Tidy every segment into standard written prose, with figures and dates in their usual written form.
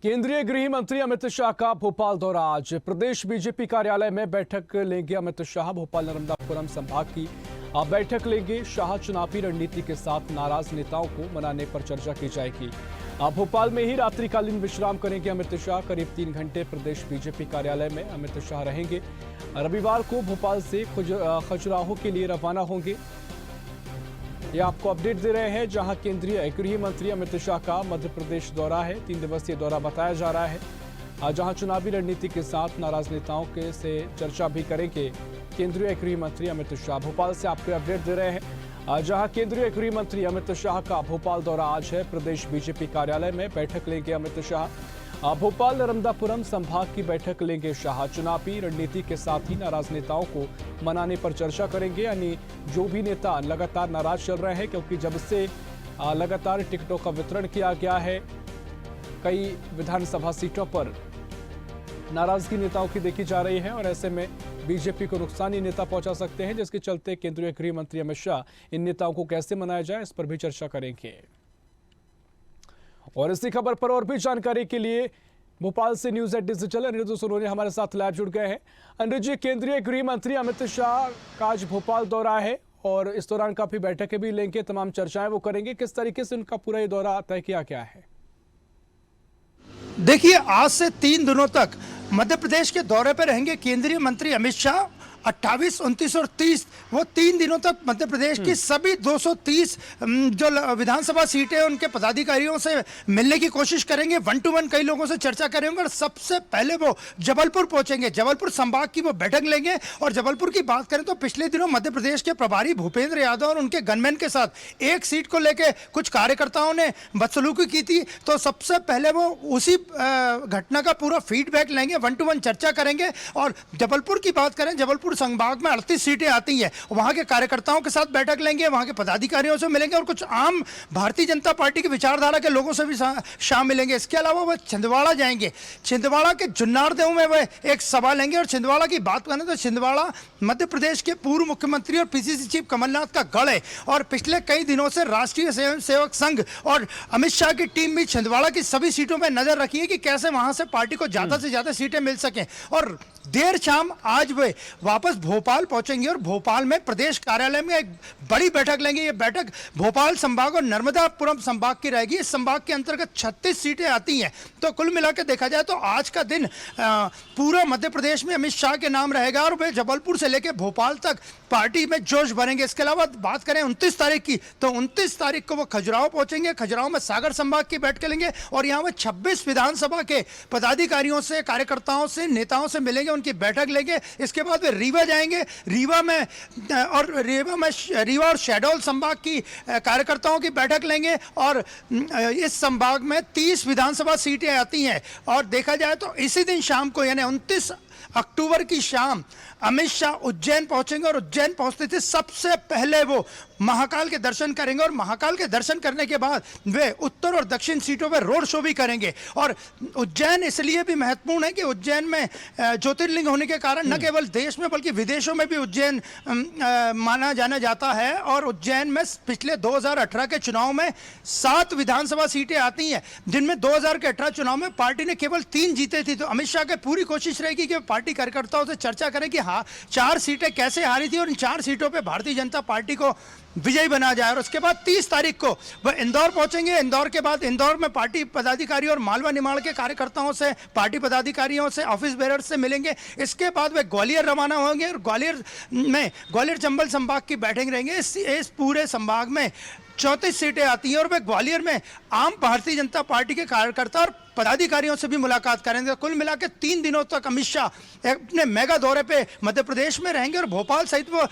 केंद्रीय गृह मंत्री अमित शाह का भोपाल दौरा। आज प्रदेश बीजेपी कार्यालय में बैठक लेंगे अमित शाह। भोपाल नर्मदापुरम संभाग की बैठक लेंगे शाह। चुनावी रणनीति के साथ नाराज नेताओं को मनाने पर चर्चा की जाएगी। भोपाल में ही रात्रिकालीन विश्राम करेंगे अमित शाह। करीब 3 घंटे प्रदेश बीजेपी कार्यालय में अमित शाह रहेंगे। रविवार को भोपाल से खजुराहो के लिए रवाना होंगे। ये आपको अपडेट दे रहे हैं, जहां केंद्रीय गृह मंत्री अमित शाह का मध्य प्रदेश दौरा है। 3 दिवसीय दौरा बताया जा रहा है, जहां चुनावी रणनीति के साथ नाराज नेताओं के से चर्चा भी करेंगे केंद्रीय गृह मंत्री अमित शाह। भोपाल से आपको अपडेट दे रहे हैं, जहां केंद्रीय गृह मंत्री अमित शाह का भोपाल दौरा आज है। प्रदेश बीजेपी कार्यालय में बैठक लेंगे अमित शाह। भोपाल नर्मदापुरम संभाग की बैठक लेंगे शाह। चुनावी रणनीति के साथ ही नाराज नेताओं को मनाने पर चर्चा करेंगे। यानी जो भी नेता लगातार नाराज चल रहे हैं, क्योंकि जब से लगातार टिकटों का वितरण किया गया है, कई विधानसभा सीटों पर नाराजगी नेताओं की देखी जा रही है और ऐसे में बीजेपी को नुकसान ही नेता पहुंचा सकते हैं, जिसके चलते केंद्रीय गृह मंत्री अमित शाह इन नेताओं को कैसे मनाया जाए, इस पर भी चर्चा करेंगे। और इसी खबर पर और भी जानकारी के लिए भोपाल से news at digital Aniruddh Sonone हमारे साथ लाइव जुड़ गए हैं। अनिरुद्ध जी, केंद्रीय गृह मंत्री अमित शाह का आज भोपाल दौरा है और इस दौरान काफी बैठकें भी लेंगे, तमाम चर्चाएं वो करेंगे। किस तरीके से उनका पूरा ये दौरा तय किया गया है? देखिए, आज से 3 दिनों तक मध्य प्रदेश के दौरे पर रहेंगे केंद्रीय मंत्री अमित शाह। 28, 29 और 30 वो 3 दिनों तक मध्य प्रदेश की सभी 230 जो विधानसभा सीटें उनके पदाधिकारियों से मिलने की कोशिश करेंगे। 1 to 1 कई लोगों से चर्चा करेंगे और सबसे पहले वो जबलपुर पहुंचेंगे। जबलपुर संभाग की वो बैठक लेंगे। और जबलपुर की बात करें तो पिछले दिनों मध्य प्रदेश के प्रभारी भूपेंद्र यादव और उनके गनमैन के साथ एक सीट को लेकर कुछ कार्यकर्ताओं ने बदसलूकी की थी, तो सबसे पहले वो उसी घटना का पूरा फीडबैक लेंगे, 1 to 1 चर्चा करेंगे। और जबलपुर की बात करें, जबलपुर संभाग में 38 सीटें आती हैं, वहां के कार्यकर्ताओं के साथ बैठक लेंगे, वहां के पदाधिकारियों से मिलेंगे और कुछ आम भारतीय जनता पार्टी की विचारधारा के लोगों से भी शाम मिलेंगे। इसके अलावा वह छिंदवाड़ा जाएंगे। छिंदवाड़ा के जुन्नारदेव में वह एक सभा लेंगे। और छिंदवाड़ा की बात करें तो छिंदवाड़ा मध्य प्रदेश के पूर्व मुख्यमंत्री और पीसीसी चीफ कमलनाथ का गढ़ है और पिछले कई दिनों से राष्ट्रीय स्वयंसेवक संघ और अमित शाह की टीम भी छिंदवाड़ा की सभी सीटों पर नजर रखी है कि कैसे वहां से पार्टी को ज्यादा से ज्यादा सीटें मिल सकें। और देर शाम आज वे वापस भोपाल पहुंचेंगे और भोपाल में प्रदेश कार्यालय में एक बड़ी बैठक लेंगे। ये बैठक भोपाल संभाग और नर्मदापुरम संभाग की रहेगी। इस संभाग के अंतर्गत 36 सीटें आती हैं। तो कुल मिलाकर देखा जाए तो आज का दिन पूरा मध्य प्रदेश में अमित शाह के नाम रहेगा और वे जबलपुर से लेकर भोपाल तक पार्टी में जोश भरेंगे। इसके अलावा बात करें 29 तारीख की, तो 29 तारीख को वो खजुराहो पहुंचेंगे। खजुराहो में सागर संभाग की बैठक लेंगे और यहाँ वो 26 विधानसभा के पदाधिकारियों से, कार्यकर्ताओं से, नेताओं से मिलेंगे, उनकी बैठक लेंगे। इसके बाद वे रीवा जाएंगे। रीवा और शहडोल संभाग की कार्यकर्ताओं की बैठक लेंगे। और इस संभाग में 30 विधानसभा सीटें आती हैं। और देखा जाए तो इसी दिन शाम को, यानी 29 अक्टूबर की शाम, अमित शाह उज्जैन पहुंचेंगे और उज्जैन पहुंचते थे सबसे पहले वो महाकाल के दर्शन करेंगे। और महाकाल के दर्शन करने के बाद वे उत्तर और दक्षिण सीटों पर रोड शो भी करेंगे। और उज्जैन इसलिए भी महत्वपूर्ण है कि उज्जैन में ज्योतिर्लिंग होने के कारण न केवल देश में बल्कि विदेशों में भी उज्जैन माना जाना जाता है। और उज्जैन में पिछले 2018 के चुनाव में 7 विधानसभा सीटें आती हैं, जिनमें 2018 चुनाव में पार्टी ने केवल 3 जीते थी। तो अमित शाह की पूरी कोशिश रहेगी कि पार्टी कार्यकर्ताओं से चर्चा करें कि हाँ, 4 सीटें कैसे हारी थी और इन 4 सीटों पर भारतीय जनता पार्टी को विजयी बना जाए। और उसके बाद 30 तारीख को वह इंदौर पहुंचेंगे। इंदौर के बाद इंदौर में पार्टी पदाधिकारी और मालवा निमाड़ के कार्यकर्ताओं से, पार्टी पदाधिकारियों से, ऑफिस बेरर से मिलेंगे। इसके बाद वे ग्वालियर रवाना होंगे और ग्वालियर चंबल संभाग की बैठक रहेंगे। इस पूरे संभाग में 34 सीटें आती हैं और वे ग्वालियर में आम भारतीय जनता पार्टी के कार्यकर्ता और पदाधिकारियों से भी मुलाकात करेंगे। कुल मिलाकर 3 दिनों तक अमित शाह अपने मेगा दौरे पे मध्य प्रदेश में रहेंगे और भोपाल सहित वो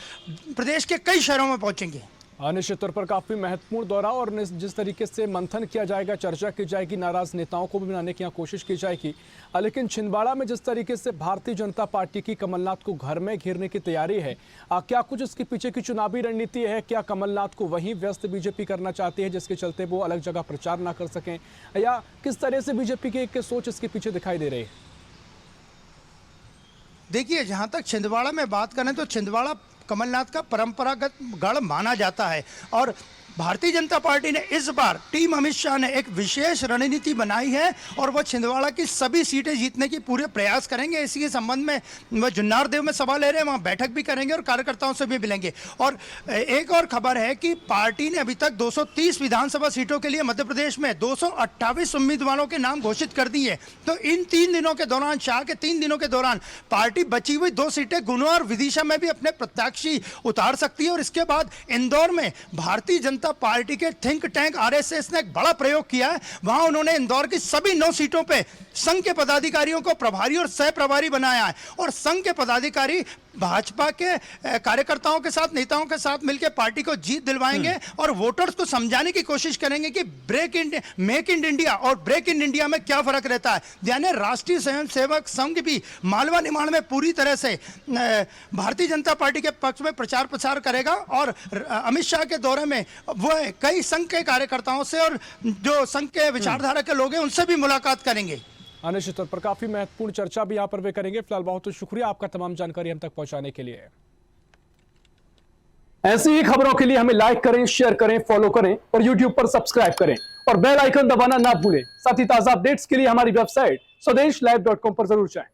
प्रदेश के कई शहरों में पहुंचेंगे। निश्चित तौर पर काफी महत्वपूर्ण दौरा और जिस तरीके से मंथन किया जाएगा, चर्चा की जाएगी, नाराज नेताओं को भी मनाने की कोशिश की जाएगी। लेकिन छिंदवाड़ा में जिस तरीके से भारतीय जनता पार्टी की कमलनाथ को घर में घेरने की तैयारी है, क्या कुछ इसके पीछे की चुनावी रणनीति है? क्या कमलनाथ को वहीं व्यस्त बीजेपी करना चाहती है, जिसके चलते वो अलग जगह प्रचार ना कर सकें, या किस तरह से बीजेपी की सोच इसके पीछे दिखाई दे रही है? देखिए, जहां तक छिंदवाड़ा में बात करें तो छिंदवाड़ा कमलनाथ का परंपरागत गढ़ माना जाता है और भारतीय जनता पार्टी ने इस बार टीम अमित शाह ने एक विशेष रणनीति बनाई है और वह छिंदवाड़ा की सभी सीटें जीतने की पूरे प्रयास करेंगे। इसी के संबंध में वह जुन्नार देव में सभा ले रहे हैं, वहां बैठक भी करेंगे और कार्यकर्ताओं से भी मिलेंगे। और एक और खबर है कि पार्टी ने अभी तक 230 विधानसभा सीटों के लिए मध्य प्रदेश में 228 उम्मीदवारों के नाम घोषित कर दिए। तो इन 3 दिनों के दौरान, शाह के 3 दिनों के दौरान पार्टी बची हुई 2 सीटें गुना और विदिशा में भी अपने प्रत्याशी उतार सकती है। और इसके बाद इंदौर में भारतीय जनता पार्टी के थिंक टैंक आरएसएस ने एक बड़ा प्रयोग किया है। वहां उन्होंने इंदौर की सभी 9 सीटों पे संघ के पदाधिकारियों को प्रभारी और सह प्रभारी बनाया है और संघ के पदाधिकारी भाजपा के कार्यकर्ताओं के साथ, नेताओं के साथ मिलकर पार्टी को जीत दिलवाएंगे और वोटर्स को समझाने की कोशिश करेंगे कि मेक इन इंडिया और ब्रेक इन इंडिया में क्या फर्क रहता है। यानी राष्ट्रीय स्वयंसेवक संघ भी मालवा निमाड़ में पूरी तरह से भारतीय जनता पार्टी के पक्ष में प्रचार प्रसार करेगा और अमित शाह के दौरे में वह कई संघ के कार्यकर्ताओं से और जो संघ के विचारधारा के लोग हैं उनसे भी मुलाकात करेंगे। निश्चित तौर पर काफी महत्वपूर्ण चर्चा भी यहाँ पर वे करेंगे। फिलहाल बहुत शुक्रिया आपका तमाम जानकारी हम तक पहुंचाने के लिए। ऐसी ही खबरों के लिए हमें लाइक करें, शेयर करें, फॉलो करें और यूट्यूब पर सब्सक्राइब करें और बेल आइकन दबाना ना भूलें। साथ ही ताजा अपडेट्स के लिए हमारी वेबसाइट स्वदेशलाइव.com पर जरूर जाएं।